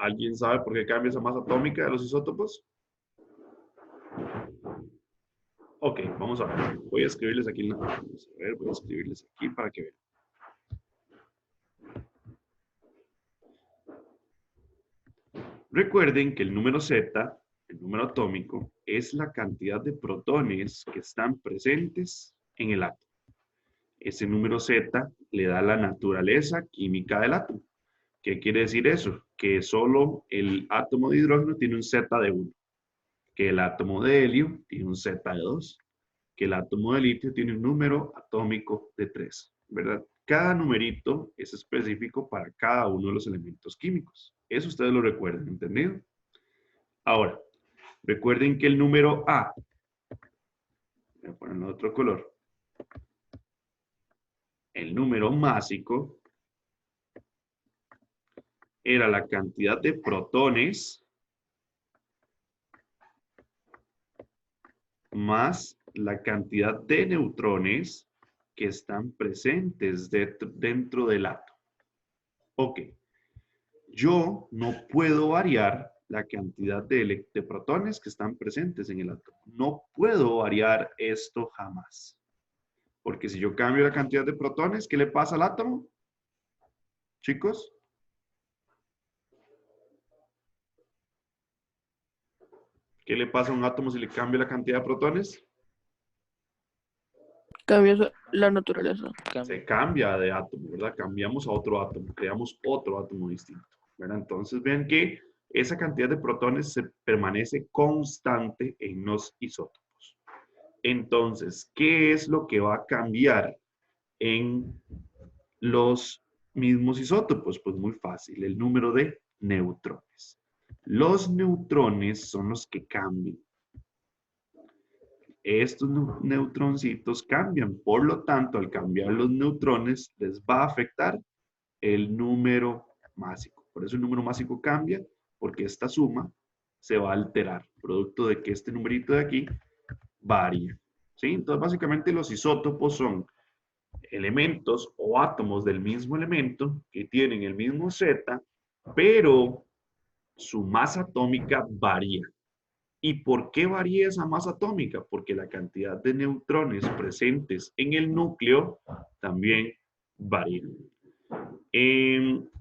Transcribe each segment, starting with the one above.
¿Alguien sabe por qué cambia esa masa atómica de los isótopos? Ok, vamos a ver. Voy a escribirles aquí. Vamos a ver, voy a escribirles aquí para que vean. Recuerden que el número Z, el número atómico, es la cantidad de protones que están presentes en el átomo. Ese número Z le da la naturaleza química del átomo. ¿Qué quiere decir eso? Que solo el átomo de hidrógeno tiene un Z de 1, que el átomo de helio tiene un Z de 2, que el átomo de litio tiene un número atómico de 3, ¿verdad? Cada numerito es específico para cada uno de los elementos químicos. Eso ustedes lo recuerdan, ¿entendido? Ahora, recuerden que el número A, voy a ponerlo de otro color, el número másico era la cantidad de protones más la cantidad de neutrones que están presentes dentro del átomo. Ok, yo no puedo variar la cantidad de protones que están presentes en el átomo. No puedo variar esto jamás. Porque si yo cambio la cantidad de protones, ¿qué le pasa al átomo? Chicos. ¿Qué le pasa a un átomo si le cambio la cantidad de protones? Cambia la naturaleza. Se cambia de átomo, ¿verdad? Cambiamos a otro átomo, creamos otro átomo distinto, ¿verdad? Entonces ven que esa cantidad de protones se permanece constante en los isótopos. Entonces, ¿qué es lo que va a cambiar en los mismos isótopos? Pues muy fácil, el número de neutrones. Los neutrones son los que cambian. Estos neutroncitos cambian, por lo tanto, al cambiar los neutrones, les va a afectar el número másico. Por eso el número másico cambia, porque esta suma se va a alterar, producto de que este numerito de aquí varía. ¿Sí? Entonces, básicamente los isótopos son elementos o átomos del mismo elemento que tienen el mismo Z, pero su masa atómica varía. ¿Y por qué varía esa masa atómica? Porque la cantidad de neutrones presentes en el núcleo también varía.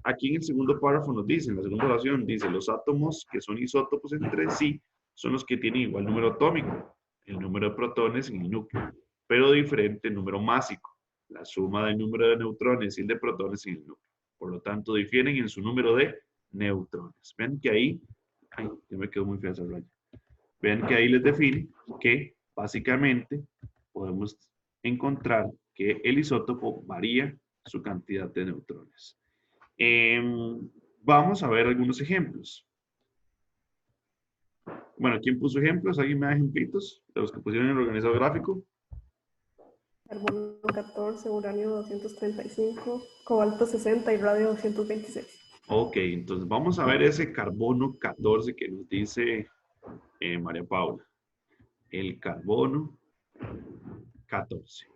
Aquí en el segundo párrafo nos dice, en la segunda oración, dice, los átomos que son isótopos entre sí son los que tienen igual número atómico, el número de protones en el núcleo, pero diferente número másico, la suma del número de neutrones y el de protones en el núcleo. Por lo tanto, difieren en su número de neutrones. Ven que ahí, ay, ya me quedó muy fea esa raya. Ven que ahí les define que básicamente podemos encontrar que el isótopo varía su cantidad de neutrones. Vamos a ver algunos ejemplos. Bueno, ¿quién puso ejemplos? ¿Alguien me da ejemplitos de los que pusieron en el organizador gráfico? Carbono 14, uranio 235, cobalto 60 y radio 226. Ok, entonces vamos a ver ese carbono 14 que nos dice María Paula. El carbono 14.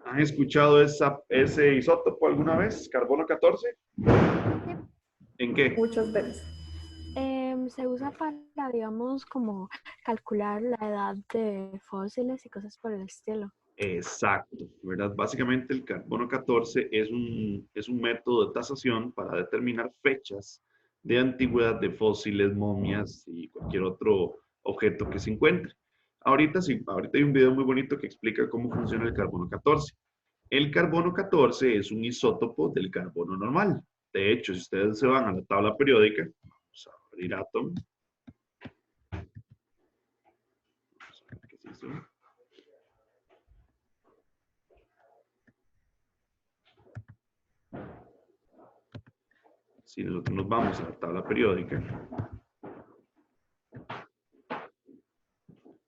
¿Han escuchado ese isótopo alguna vez? ¿Carbono 14? ¿En qué? Muchas veces. Se usa para, digamos, como calcular la edad de fósiles y cosas por el estilo. Exacto, ¿verdad? Básicamente el carbono 14 es un método de tasación para determinar fechas de antigüedad de fósiles, momias y cualquier otro objeto que se encuentre. Ahorita sí, ahorita hay un video muy bonito que explica cómo funciona el carbono 14. El carbono 14 es un isótopo del carbono normal. De hecho, si ustedes se van a la tabla periódica, vamos a abrir átomo. Vamos a ver qué es eso. Si nosotros nos vamos a la tabla periódica,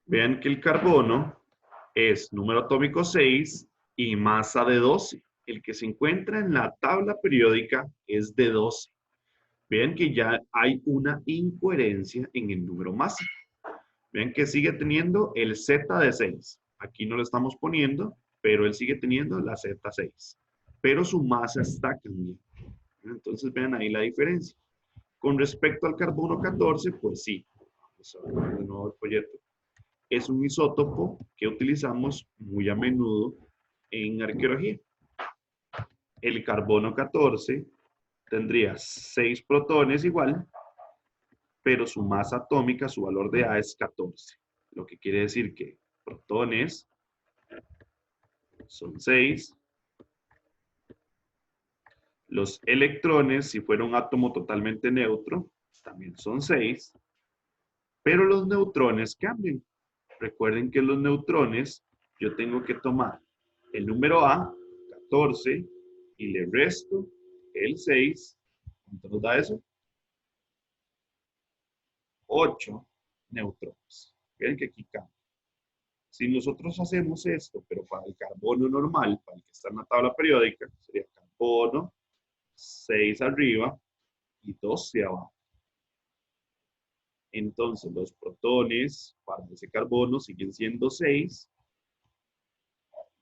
vean que el carbono es número atómico 6 y masa de 12. El que se encuentra en la tabla periódica es de 12. Vean que ya hay una incoherencia en el número másico. Vean que sigue teniendo el Z de 6. Aquí no lo estamos poniendo, pero él sigue teniendo la Z6. Pero su masa está cambiando. Entonces vean ahí la diferencia. Con respecto al carbono 14, pues sí. Vamos a ver de nuevo el folleto. Es un isótopo que utilizamos muy a menudo en arqueología. El carbono 14 tendría 6 protones igual, pero su masa atómica, su valor de A es 14. Lo que quiere decir que protones son 6. Los electrones, si fuera un átomo totalmente neutro, también son 6. Pero los neutrones cambian. Recuerden que los neutrones, yo tengo que tomar el número A, 14, y le resto el 6. ¿Cuánto nos da eso? 8 neutrones. Ven que aquí cambia. Si nosotros hacemos esto, pero para el carbono normal, para el que está en la tabla periódica, sería carbono 6 arriba y 12 abajo. Entonces, los protones para ese carbono siguen siendo 6.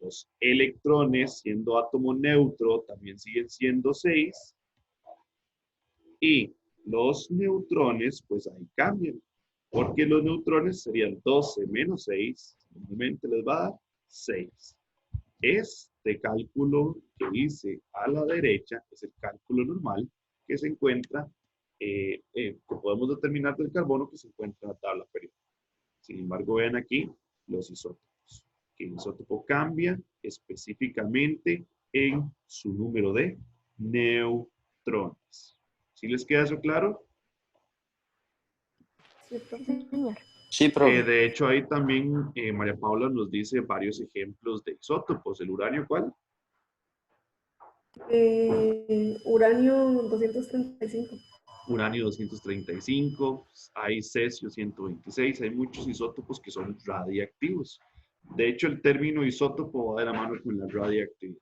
Los electrones, siendo átomo neutro, también siguen siendo 6. Y los neutrones, pues ahí cambian. Porque los neutrones serían 12 menos 6. Normalmente les va a dar 6. Este cálculo que hice a la derecha es el cálculo normal que se encuentra, que podemos determinar del carbono que se encuentra en la tabla periódica. Sin embargo, vean aquí los isótopos. Que el isótopo cambia específicamente en su número de neutrones. ¿Sí les queda eso claro? Sí, profe. Señor. Sí, profe. De hecho, ahí también María Paula nos dice varios ejemplos de isótopos. ¿El uranio cuál? Uranio 235. Uranio 235, hay cesio 126, hay muchos isótopos que son radiactivos. De hecho, el término isótopo va de la mano con la radiactividad,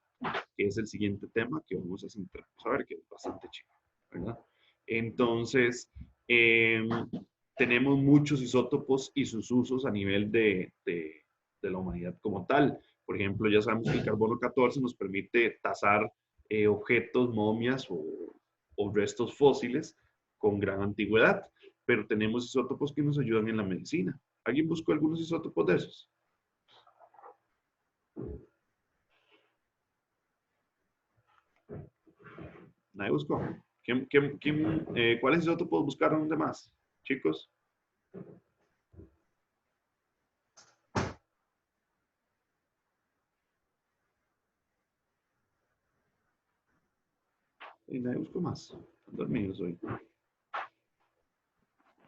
que es el siguiente tema que vamos a centrarnos a ver, que es bastante chido, ¿verdad? Entonces, tenemos muchos isótopos y sus usos a nivel de la humanidad como tal. Por ejemplo, ya sabemos que el carbono 14 nos permite tasar objetos, momias o restos fósiles con gran antigüedad, pero tenemos isótopos que nos ayudan en la medicina. ¿Alguien buscó algunos isótopos de esos? Nadie buscó. ¿Cuáles isótopos buscaron de más, chicos? Y nadie buscó más. Están dormidos hoy.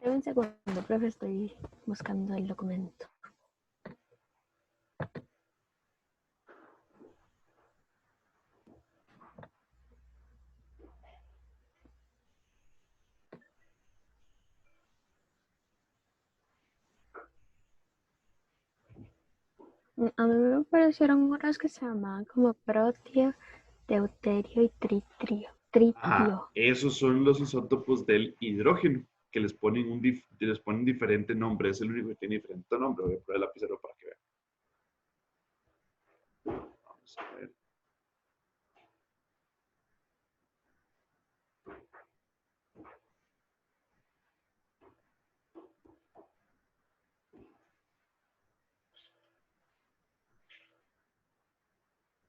Deme un segundo, profe, estoy buscando el documento. A mí me parecieron unos que se llamaban como protio, deuterio y tritio. Esos son los isótopos del hidrógeno, que les ponen, les ponen diferente nombre. Es el único que tiene diferente nombre. Voy a poner el lapicero para que vean. Vamos a ver.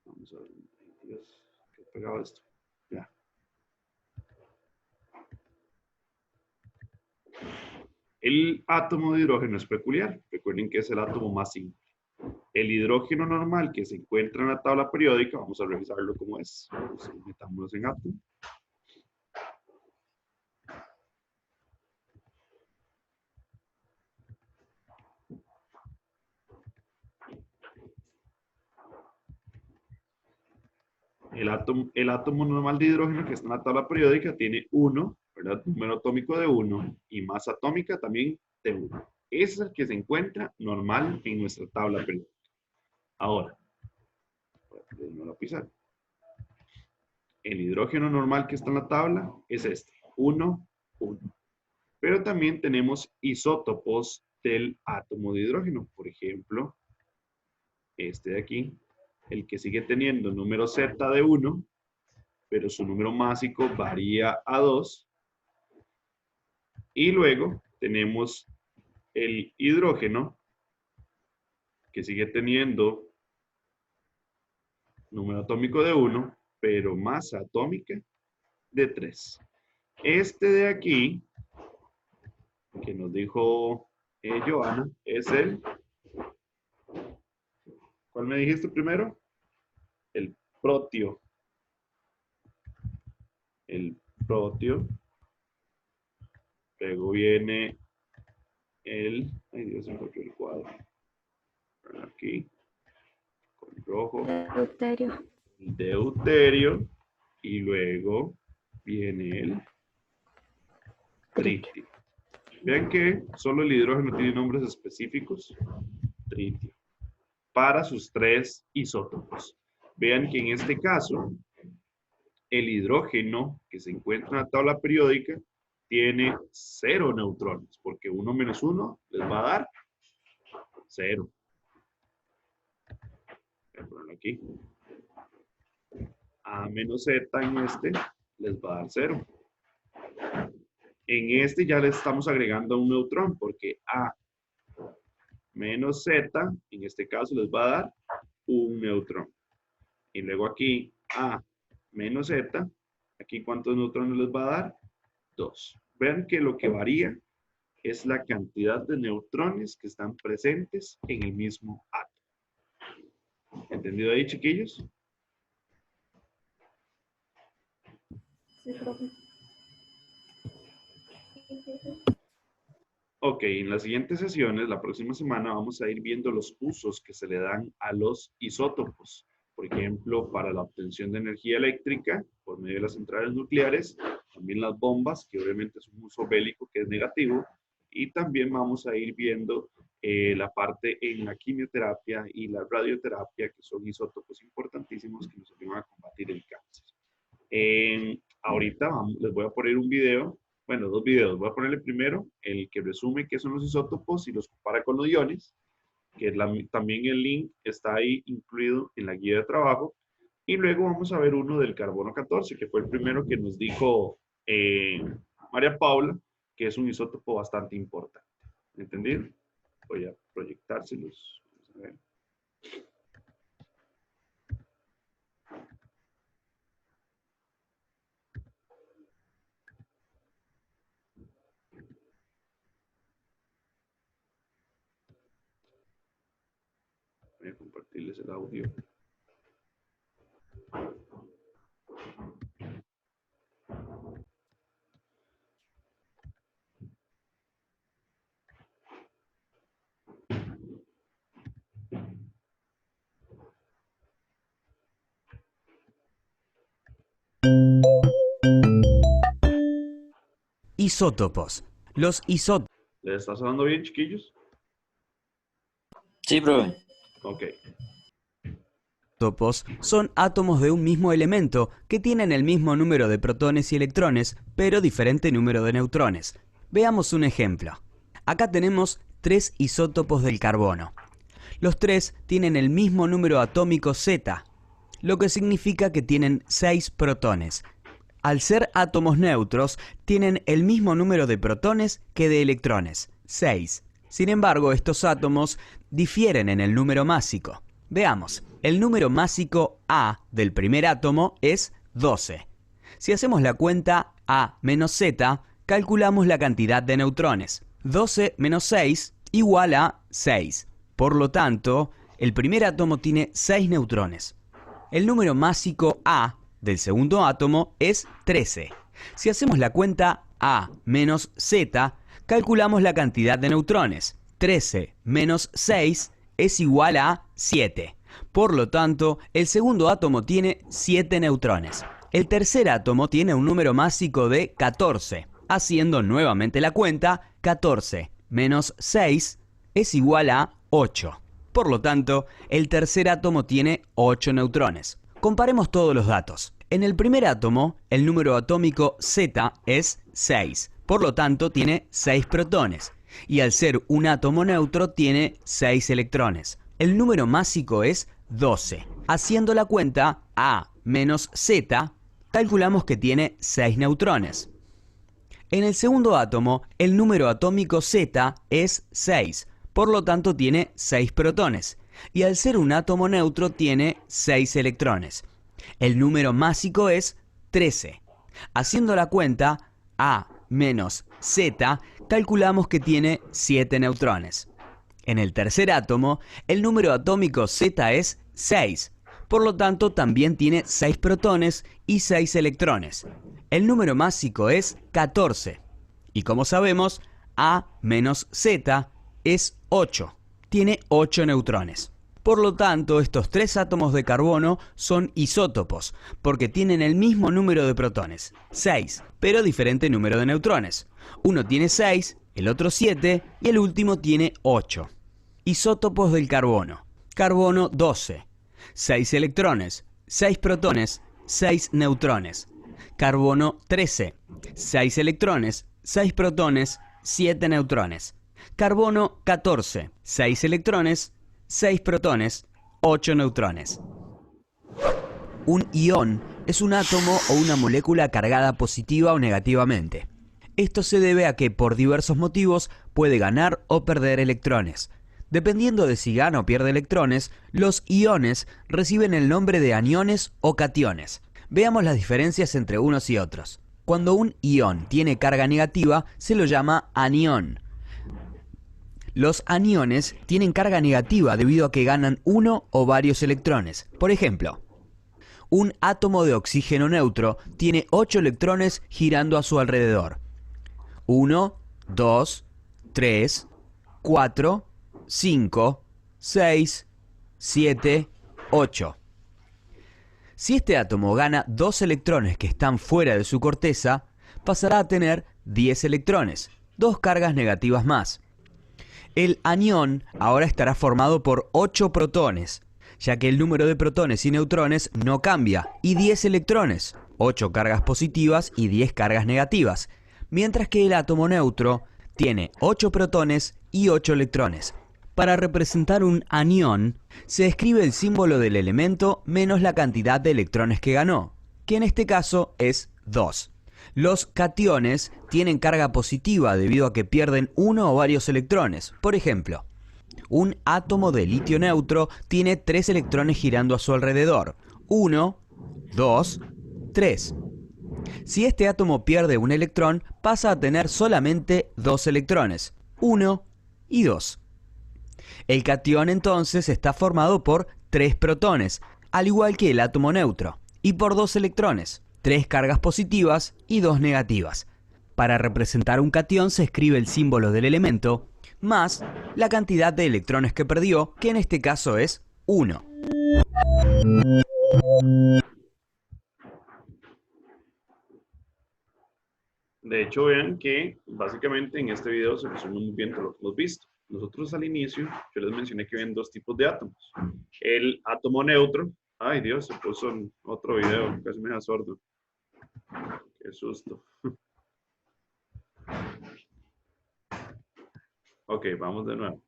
Vamos a ver. Ay, Dios, ¿qué he pegado esto? Ya. El átomo de hidrógeno es peculiar. Recuerden que es el átomo más simple. El hidrógeno normal que se encuentra en la tabla periódica, vamos a revisarlo como es. Metámonos en átomo. El átomo normal de hidrógeno que está en la tabla periódica tiene 1, ¿verdad? Número atómico de 1 y masa atómica también de 1. Ese es el que se encuentra normal en nuestra tabla periódica. Ahora, voy a pisar. El hidrógeno normal que está en la tabla es este, 1, 1. Pero también tenemos isótopos del átomo de hidrógeno. Por ejemplo, este de aquí, el que sigue teniendo número Z de 1, pero su número másico varía a 2. Y luego tenemos el hidrógeno, que sigue teniendo número atómico de 1, pero masa atómica de 3. Este de aquí, que nos dijo Joana, es el... ¿Cuál me dijiste primero? El protio. El protio. Luego viene el... Ay, Dios, encontré el cuadro. Aquí. Con rojo. Deuterio. El deuterio. Y luego viene el tritio. Vean que solo el hidrógeno tiene nombres específicos. Tritio. Para sus 3 isótopos. Vean que en este caso, el hidrógeno que se encuentra en la tabla periódica tiene 0 neutrones, porque 1 menos 1 les va a dar 0. Voy a ponerlo aquí. A menos Z en este les va a dar 0. En este ya le estamos agregando un neutrón, porque A menos Z, en este caso les va a dar un neutrón. Y luego aquí A menos Z, aquí ¿cuántos neutrones les va a dar? 2. Vean que lo que varía es la cantidad de neutrones que están presentes en el mismo átomo. ¿Entendido ahí, chiquillos? Sí, profe. Ok, en las siguientes sesiones, la próxima semana, vamos a ir viendo los usos que se le dan a los isótopos. Por ejemplo, para la obtención de energía eléctrica por medio de las centrales nucleares, también las bombas, que obviamente es un uso bélico que es negativo, y también vamos a ir viendo la parte en la quimioterapia y la radioterapia, que son isótopos importantísimos que nos ayudan a combatir el cáncer. Ahorita les voy a poner un video. Bueno, 2 videos. Voy a ponerle primero el que resume qué son los isótopos y los compara con los iones, que también el link está ahí incluido en la guía de trabajo. Y luego vamos a ver uno del carbono 14, que fue el primero que nos dijo María Paula, que es un isótopo bastante importante. ¿Entendido? Voy a proyectárselos. Vamos a ver. Voy a compartirles el audio. Isótopos. Los isótopos ¿Les está sonando bien, chiquillos? Sí, profe. Ok. son átomos de un mismo elemento que tienen el mismo número de protones y electrones, pero diferente número de neutrones. Veamos un ejemplo. Acá tenemos 3 isótopos del carbono. Los 3 tienen el mismo número atómico Z, lo que significa que tienen 6 protones. Al ser átomos neutros, tienen el mismo número de protones que de electrones, 6. Sin embargo, estos átomos difieren en el número másico. Veamos, el número másico A del primer átomo es 12. Si hacemos la cuenta A menos Z, calculamos la cantidad de neutrones. 12 menos 6 igual a 6. Por lo tanto, el primer átomo tiene 6 neutrones. El número másico A del segundo átomo es 13. Si hacemos la cuenta A menos Z, calculamos la cantidad de neutrones. 13 menos 6 es igual a 7. Por lo tanto, el segundo átomo tiene 7 neutrones. El tercer átomo tiene un número másico de 14. Haciendo nuevamente la cuenta, 14 menos 6 es igual a 8. Por lo tanto, el tercer átomo tiene 8 neutrones. Comparemos todos los datos. En el primer átomo, el número atómico Z es 6. Por lo tanto, tiene 6 protones. Y al ser un átomo neutro, tiene 6 electrones. El número másico es 12. Haciendo la cuenta, A menos Z calculamos que tiene 6 neutrones. En el segundo átomo, el número atómico Z es 6, por lo tanto tiene 6 protones, y al ser un átomo neutro tiene 6 electrones. El número másico es 13. Haciendo la cuenta, A menos Z, calculamos que tiene 7 neutrones. En el tercer átomo, el número atómico Z es 6, por lo tanto también tiene 6 protones y 6 electrones. El número másico es 14. Y como sabemos, A menos Z es 8. Tiene 8 neutrones. Por lo tanto, estos tres átomos de carbono son isótopos, porque tienen el mismo número de protones, 6, pero diferente número de neutrones. Uno tiene 6, el otro 7 y el último tiene 8. Isótopos del carbono. Carbono 12. 6 electrones, 6 protones, 6 neutrones. Carbono 13. 6 electrones, 6 protones, 7 neutrones. Carbono 14. 6 electrones, 6 protones, 8 neutrones. Un ión es un átomo o una molécula cargada positiva o negativamente. Esto se debe a que por diversos motivos puede ganar o perder electrones. Dependiendo de si gana o pierde electrones, los iones reciben el nombre de aniones o cationes. Veamos las diferencias entre unos y otros. Cuando un ión tiene carga negativa, se lo llama anión. Los aniones tienen carga negativa debido a que ganan uno o varios electrones. Por ejemplo, un átomo de oxígeno neutro tiene 8 electrones girando a su alrededor. 1, 2, 3, 4, 5, 6, 7, 8. Si este átomo gana 2 electrones que están fuera de su corteza, pasará a tener 10 electrones, 2 cargas negativas más. El anión ahora estará formado por 8 protones, ya que el número de protones y neutrones no cambia, y 10 electrones, 8 cargas positivas y 10 cargas negativas, mientras que el átomo neutro tiene 8 protones y 8 electrones. Para representar un anión, se escribe el símbolo del elemento menos la cantidad de electrones que ganó, que en este caso es 2. Los cationes tienen carga positiva debido a que pierden uno o varios electrones. Por ejemplo, un átomo de litio neutro tiene 3 electrones girando a su alrededor. 1, 2, 3. Si este átomo pierde un electrón, pasa a tener solamente 2 electrones, 1 y 2. El catión entonces está formado por 3 protones, al igual que el átomo neutro, y por 2 electrones, 3 cargas positivas y 2 negativas. Para representar un catión se escribe el símbolo del elemento más la cantidad de electrones que perdió, que en este caso es 1. De hecho, vean que básicamente en este video se resume muy bien todo lo que hemos visto. Nosotros al inicio, yo les mencioné que ven dos tipos de átomos. El átomo neutro. Ay, Dios, se puso en otro video, casi me da sordo. Qué susto. Ok, vamos de nuevo.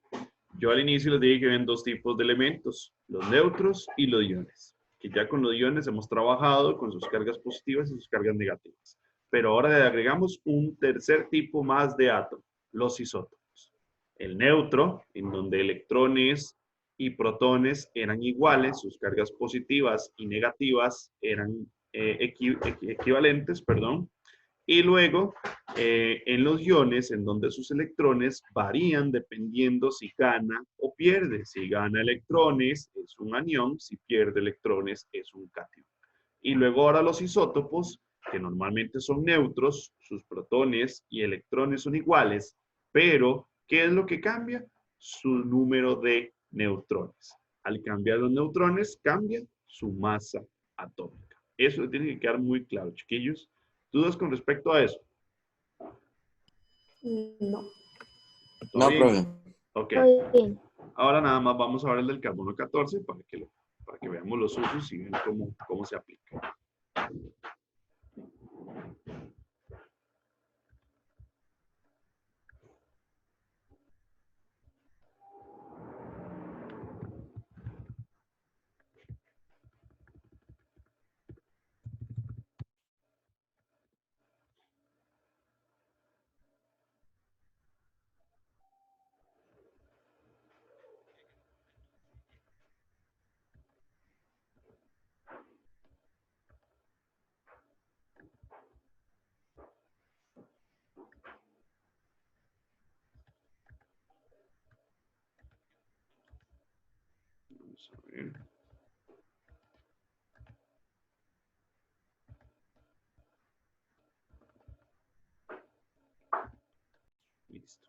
Yo al inicio les dije que ven dos tipos de elementos, los neutros y los iones. Que ya con los iones hemos trabajado con sus cargas positivas y sus cargas negativas. Pero ahora le agregamos un tercer tipo más de átomo, los isótopos. El neutro, en donde electrones y protones eran iguales, sus cargas positivas y negativas eran equivalentes, perdón. Y luego, en los iones, en donde sus electrones varían dependiendo si gana o pierde. Si gana electrones, es un anión. Si pierde electrones, es un catión. Y luego ahora los isótopos, que normalmente son neutros, sus protones y electrones son iguales, pero ¿qué es lo que cambia? Su número de neutrones. Al cambiar los neutrones, cambia su masa atómica. Eso tiene que quedar muy claro, chiquillos. ¿Dudas con respecto a eso? No. ¿Todo No, bien? profe. Ok. Muy bien. Ahora nada más vamos a ver el del carbono 14 para que veamos los usos y vean cómo se aplica. Vamos a ver. Listo.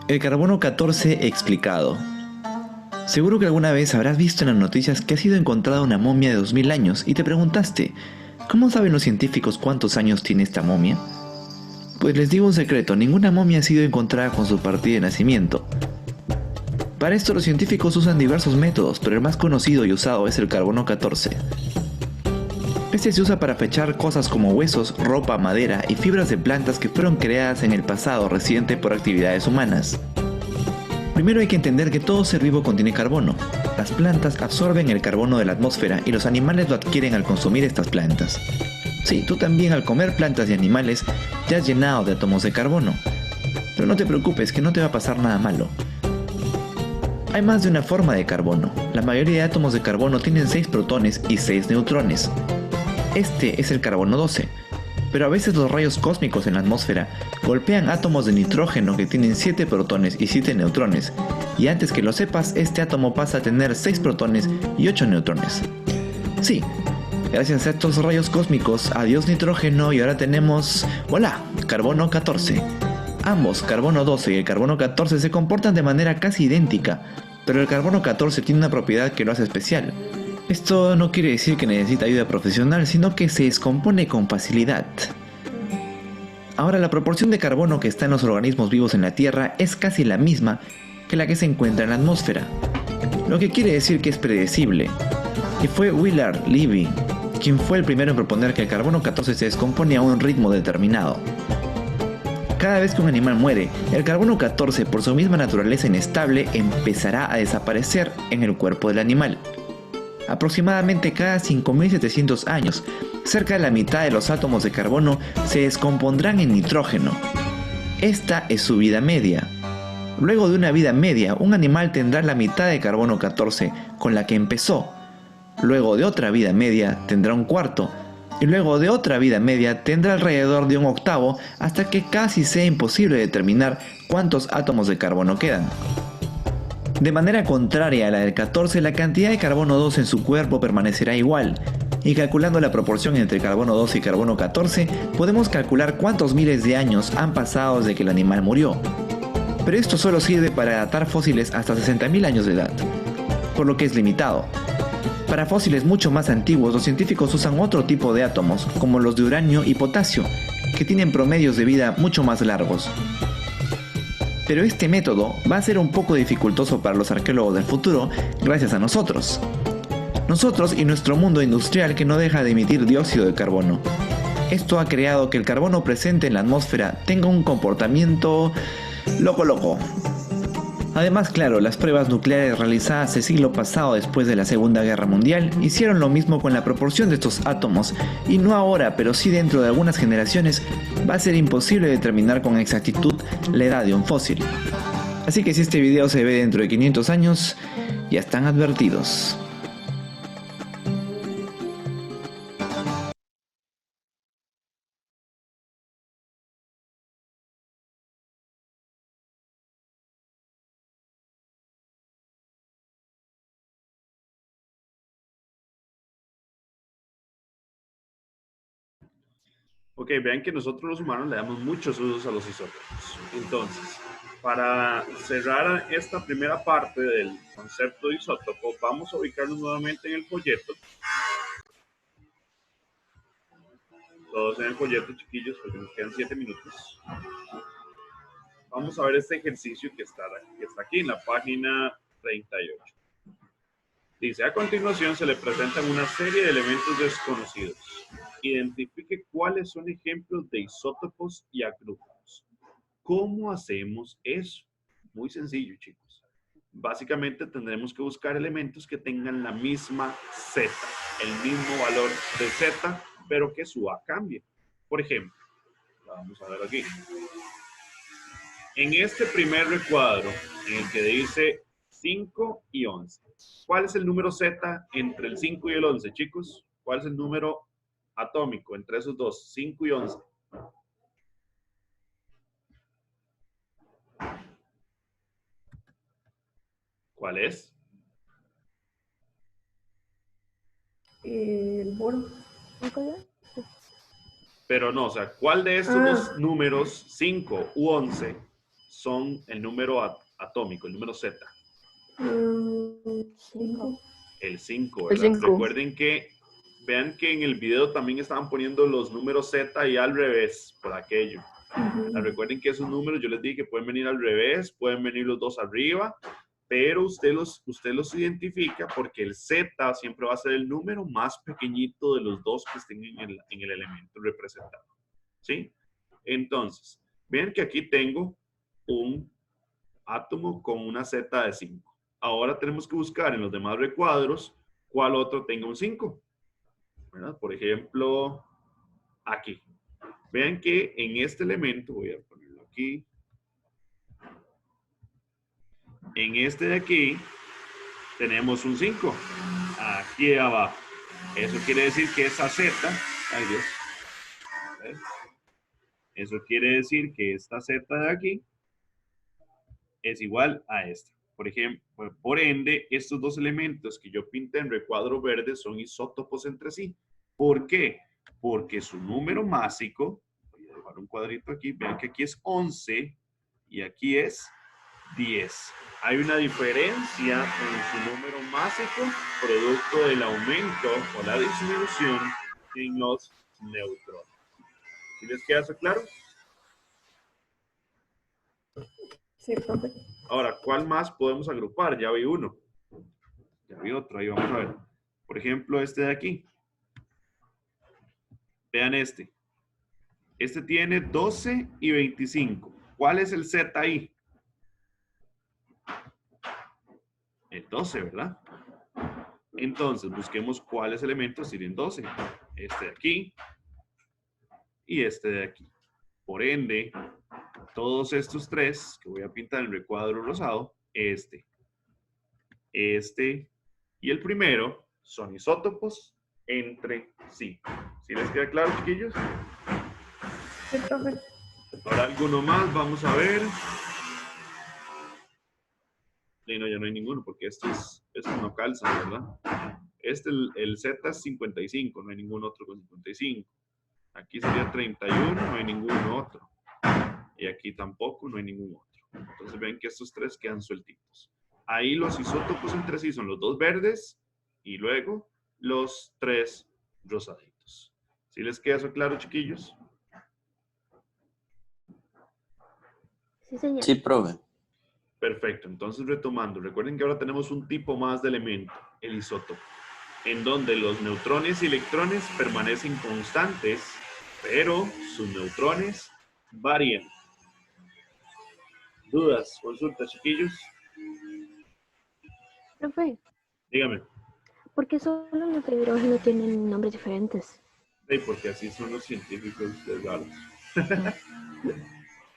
El carbono 14 explicado. Seguro que alguna vez habrás visto en las noticias que ha sido encontrada una momia de 2000 años y te preguntaste, ¿cómo saben los científicos cuántos años tiene esta momia? Pues les digo un secreto, ninguna momia ha sido encontrada con su partida de nacimiento. Para esto los científicos usan diversos métodos, pero el más conocido y usado es el carbono 14. Este se usa para fechar cosas como huesos, ropa, madera y fibras de plantas que fueron creadas en el pasado reciente por actividades humanas. Primero hay que entender que todo ser vivo contiene carbono. Las plantas absorben el carbono de la atmósfera y los animales lo adquieren al consumir estas plantas. Sí, tú también al comer plantas y animales ya has llenado de átomos de carbono. Pero no te preocupes, que no te va a pasar nada malo. Hay más de una forma de carbono. La mayoría de átomos de carbono tienen 6 protones y 6 neutrones. Este es el carbono 12, pero a veces los rayos cósmicos en la atmósfera golpean átomos de nitrógeno que tienen 7 protones y 7 neutrones, y antes que lo sepas, este átomo pasa a tener 6 protones y 8 neutrones. Sí, gracias a estos rayos cósmicos, adiós nitrógeno y ahora tenemos, ¡voilà!, carbono 14. Ambos, carbono 12 y el carbono 14, se comportan de manera casi idéntica, pero el carbono 14 tiene una propiedad que lo hace especial. Esto no quiere decir que necesita ayuda profesional, sino que se descompone con facilidad. Ahora, la proporción de carbono que está en los organismos vivos en la Tierra es casi la misma que la que se encuentra en la atmósfera, lo que quiere decir que es predecible. Y fue Willard Libby quien fue el primero en proponer que el carbono 14 se descompone a un ritmo determinado. Cada vez que un animal muere, el carbono 14, por su misma naturaleza inestable, empezará a desaparecer en el cuerpo del animal. Aproximadamente cada 5.700 años, cerca de la mitad de los átomos de carbono se descompondrán en nitrógeno. Esta es su vida media. Luego de una vida media, un animal tendrá la mitad de carbono 14 con la que empezó. Luego de otra vida media tendrá un cuarto, y luego de otra vida media tendrá alrededor de un octavo, hasta que casi sea imposible determinar cuántos átomos de carbono quedan. De manera contraria a la del 14, la cantidad de carbono 12 en su cuerpo permanecerá igual, y calculando la proporción entre carbono 12 y carbono 14, podemos calcular cuántos miles de años han pasado desde que el animal murió. Pero esto solo sirve para datar fósiles hasta 60.000 años de edad, por lo que es limitado. Para fósiles mucho más antiguos, los científicos usan otro tipo de átomos, como los de uranio y potasio, que tienen promedios de vida mucho más largos. Pero este método va a ser un poco dificultoso para los arqueólogos del futuro gracias a nosotros. Nosotros y nuestro mundo industrial que no deja de emitir dióxido de carbono. Esto ha creado que el carbono presente en la atmósfera tenga un comportamiento loco. Además, claro, las pruebas nucleares realizadas el siglo pasado después de la Segunda Guerra Mundial hicieron lo mismo con la proporción de estos átomos, y no ahora, pero sí dentro de algunas generaciones, va a ser imposible determinar con exactitud la edad de un fósil. Así que si este video se ve dentro de 500 años, ya están advertidos. Ok, vean que nosotros los humanos le damos muchos usos a los isótopos. Entonces, para cerrar esta primera parte del concepto de isótopo, vamos a ubicarnos nuevamente en el folleto. Todos en el folleto, chiquillos, porque nos quedan 7 minutos. Vamos a ver este ejercicio que está aquí en la página 38. Dice, a continuación se le presentan una serie de elementos desconocidos. Identifique cuáles son ejemplos de isótopos y agrúpanos. ¿Cómo hacemos eso? Muy sencillo, chicos. Básicamente tendremos que buscar elementos que tengan la misma Z, el mismo valor de Z, pero que su A cambie. Por ejemplo, la vamos a ver aquí. En este primer recuadro, en el que dice 5 y 11. ¿Cuál es el número Z entre el 5 y el 11, chicos? ¿Cuál es el número atómico entre esos dos, 5 y 11? ¿Cuál es? El boro. Pero no, o sea, ¿cuál de estos dos números, 5 u 11, son el número atómico, el número Z? 5. El 5, El ¿verdad? 5. Recuerden que, vean que en el video también estaban poniendo los números Z y al revés, por aquello. Recuerden que esos números, yo les dije que pueden venir al revés, pueden venir los dos arriba, pero usted los identifica porque el Z siempre va a ser el número más pequeñito de los dos que estén en el elemento representado. ¿Sí? Entonces, vean que aquí tengo un átomo con una Z de 5. Ahora tenemos que buscar en los demás recuadros cuál otro tenga un 5. ¿Verdad? Por ejemplo, aquí. Vean que en este elemento, voy a ponerlo aquí. En este de aquí tenemos un 5. Aquí abajo. Eso quiere decir que esa Z, ay Dios. ¿Ves? Eso quiere decir que esta Z de aquí es igual a esta. Por ejemplo, por ende, estos dos elementos que yo pinté en recuadro verde son isótopos entre sí. ¿Por qué? Porque su número másico, voy a dejar un cuadrito aquí, vean que aquí es 11 y aquí es 10. Hay una diferencia en su número másico producto del aumento o la disminución en los neutrones. ¿Sí les queda eso claro? Sí, profe. Ahora, ¿cuál más podemos agrupar? Ya vi uno. Ya vi otro. Ahí vamos a ver. Por ejemplo, este de aquí. Vean este. Este tiene 12 y 25. ¿Cuál es el Z ahí? El 12, ¿verdad? Entonces, busquemos cuáles elementos tienen 12. Este de aquí y este de aquí. Por ende, todos estos tres que voy a pintar en recuadro rosado, este y el primero son isótopos entre sí. ¿Sí les queda claro, chiquillos? Sí, profe. Ahora alguno más, vamos a ver. Sí, no, ya no hay ninguno porque estos no calzan, ¿verdad? El Z es 55, no hay ningún otro con 55. Aquí sería 31, no hay ningún otro. Y aquí tampoco, no hay ningún otro. Entonces ven que estos tres quedan sueltitos. Ahí los isótopos entre sí son los dos verdes y luego los tres rosaditos. ¿Sí les queda eso claro, chiquillos? Sí, señor. Sí, profe. Perfecto. Entonces, retomando, recuerden que ahora tenemos un tipo más de elemento, el isótopo, en donde los neutrones y electrones permanecen constantes, pero sus neutrones varían. ¿Dudas? Consultas, chiquillos. Profe, Dígame. ¿por qué solo los de hidrógeno tienen nombres diferentes? Sí, porque así son los científicos de raros.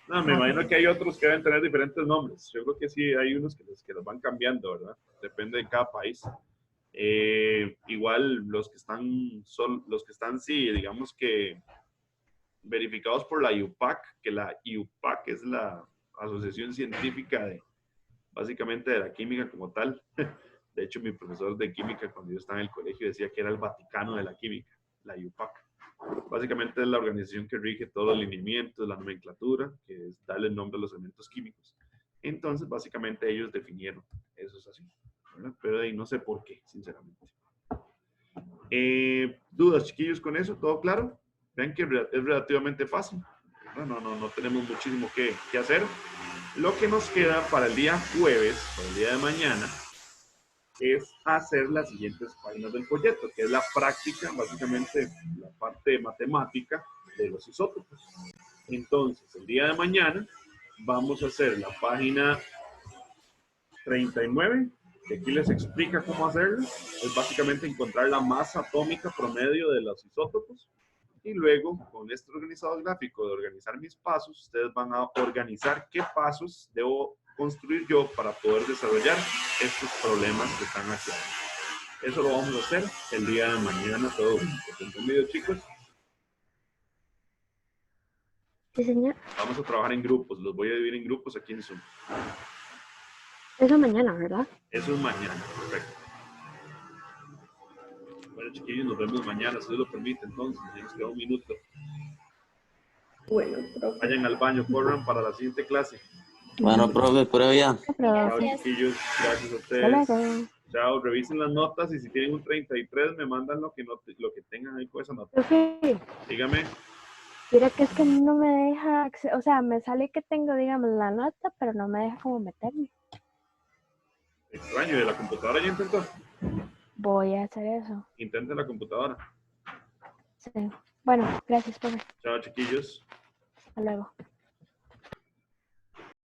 No, me imagino que hay otros que deben tener diferentes nombres. Yo creo que sí, hay unos que los van cambiando, ¿verdad? Depende de cada país. Igual los que están, sí, digamos que verificados por la IUPAC, que la IUPAC es la Asociación Científica básicamente de la química como tal. De hecho, mi profesor de química cuando yo estaba en el colegio decía que era el Vaticano de la química, la IUPAC. Básicamente es la organización que rige todos los lineamientos, la nomenclatura, que es darle el nombre a los elementos químicos. Entonces, básicamente ellos definieron, eso es así, ¿verdad? Pero ahí no sé por qué, sinceramente. ¿Dudas, chiquillos, con eso? ¿Todo claro? Vean que es relativamente fácil. No tenemos muchísimo que hacer. Lo que nos queda para el día jueves, para el día de mañana, es hacer las siguientes páginas del folleto, que es la práctica, básicamente la parte matemática de los isótopos. Entonces, el día de mañana vamos a hacer la página 39, que aquí les explica cómo hacerlo. Es básicamente encontrar la masa atómica promedio de los isótopos. Y luego, con este organizador gráfico de organizar mis pasos, ustedes van a organizar qué pasos debo construir yo para poder desarrollar estos problemas que están aquí adentro. Eso lo vamos a hacer el día de mañana todo juntos. ¿Entendido, chicos? Sí, señor. Vamos a trabajar en grupos. Los voy a dividir en grupos aquí en Zoom. Eso mañana, ¿verdad? Eso es mañana. Perfecto. Bueno, chiquillos, nos vemos mañana, si Dios lo permite. Entonces, ya nos queda un minuto. Bueno, profe. Vayan al baño, corran para la siguiente clase. Bueno, profe, prueba ya. Chao, chiquillos. Gracias a Hasta ustedes. luego. Chao, revisen las notas y si tienen un 33 me mandan lo que tengan ahí con esa nota. Profe, Dígame. mira que es que no me deja, o sea, me sale que tengo, digamos, la nota, pero no me deja como meterme. Extraño, ¿de la computadora ya intentó? Voy a hacer eso. Intente la computadora. Sí. Bueno, gracias, profe. Chao, chiquillos. Hasta luego.